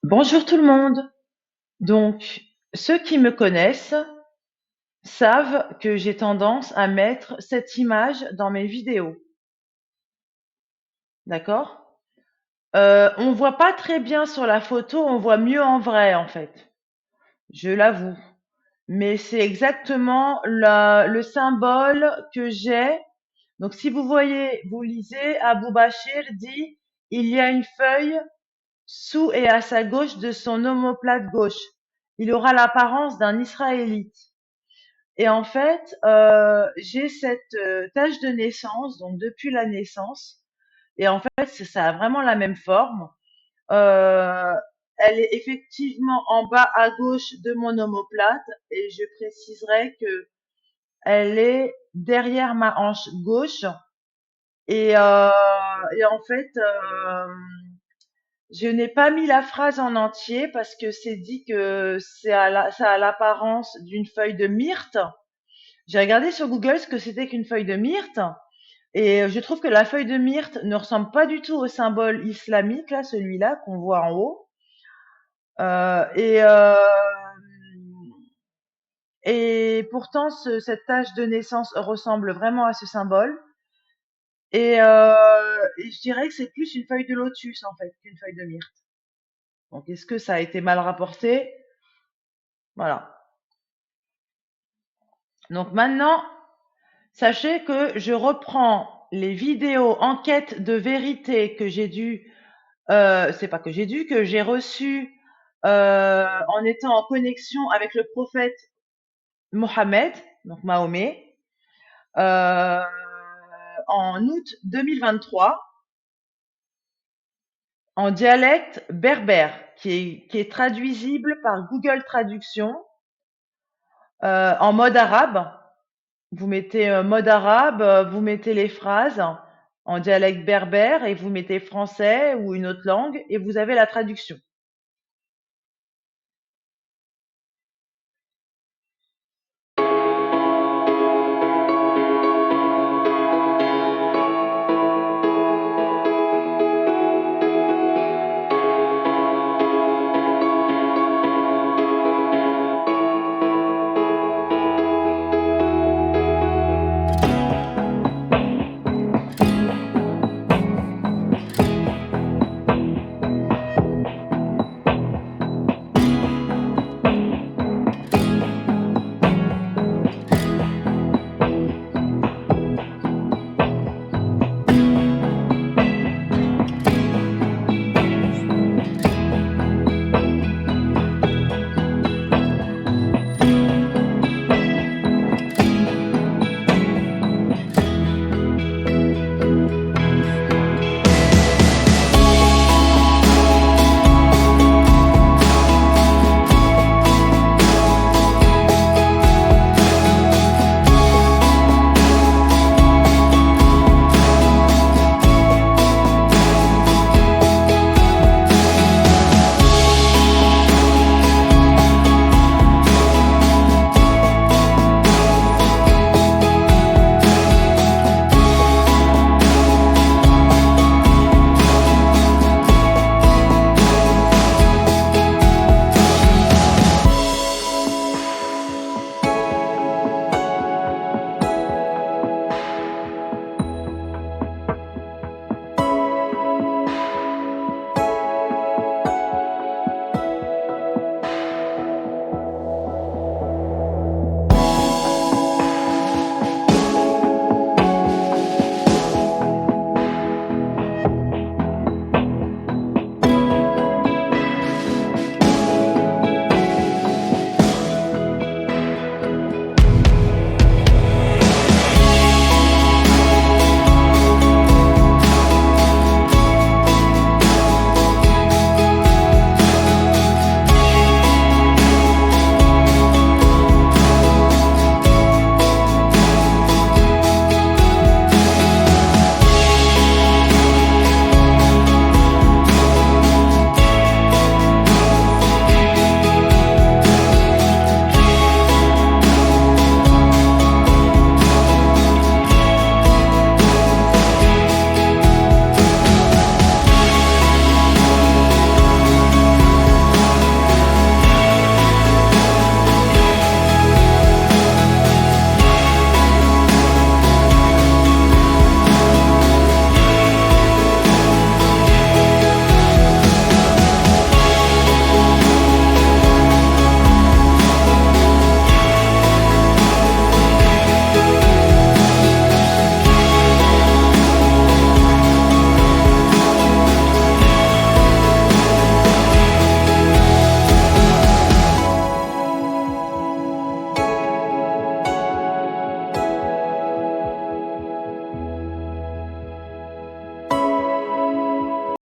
Bonjour tout le monde. Donc, ceux qui me connaissent savent que j'ai tendance à mettre cette image dans mes vidéos. D'accord? On voit pas très bien sur la photo, on voit mieux en vrai en fait. Je l'avoue. Mais c'est exactement le symbole que j'ai. Donc, si vous voyez, vous lisez, Abou Bachir dit, il y a une feuille sous et à sa gauche de son omoplate gauche. Il aura l'apparence d'un Israélite. Et en fait, j'ai cette tache de naissance, donc depuis la naissance. Et en fait, ça a vraiment la même forme. Euh, Elle est effectivement en bas à gauche de mon omoplate, et je préciserai que elle est derrière ma hanche gauche. Et en fait, je n'ai pas mis la phrase en entier parce que c'est dit que ça a l'apparence d'une feuille de myrte. J'ai regardé sur Google ce que c'était qu'une feuille de myrte et je trouve que la feuille de myrte ne ressemble pas du tout au symbole islamique, là, celui-là qu'on voit en haut. Euh, et, euh, et pourtant, cette tache de naissance ressemble vraiment à ce symbole. Et je dirais que c'est plus une feuille de lotus en fait qu'une feuille de myrte. Donc, est-ce que ça a été mal rapporté? Voilà. Donc maintenant, sachez que je reprends les vidéos enquête de vérité que j'ai dû c'est pas que j'ai dû, que j'ai reçu en étant en connexion avec le prophète Mohammed, donc Mahomet, euh, en août 2023, en dialecte berbère, qui est traduisible par Google Traduction en mode arabe. Vous mettez mode arabe, vous mettez les phrases en dialecte berbère et vous mettez français ou une autre langue et vous avez la traduction.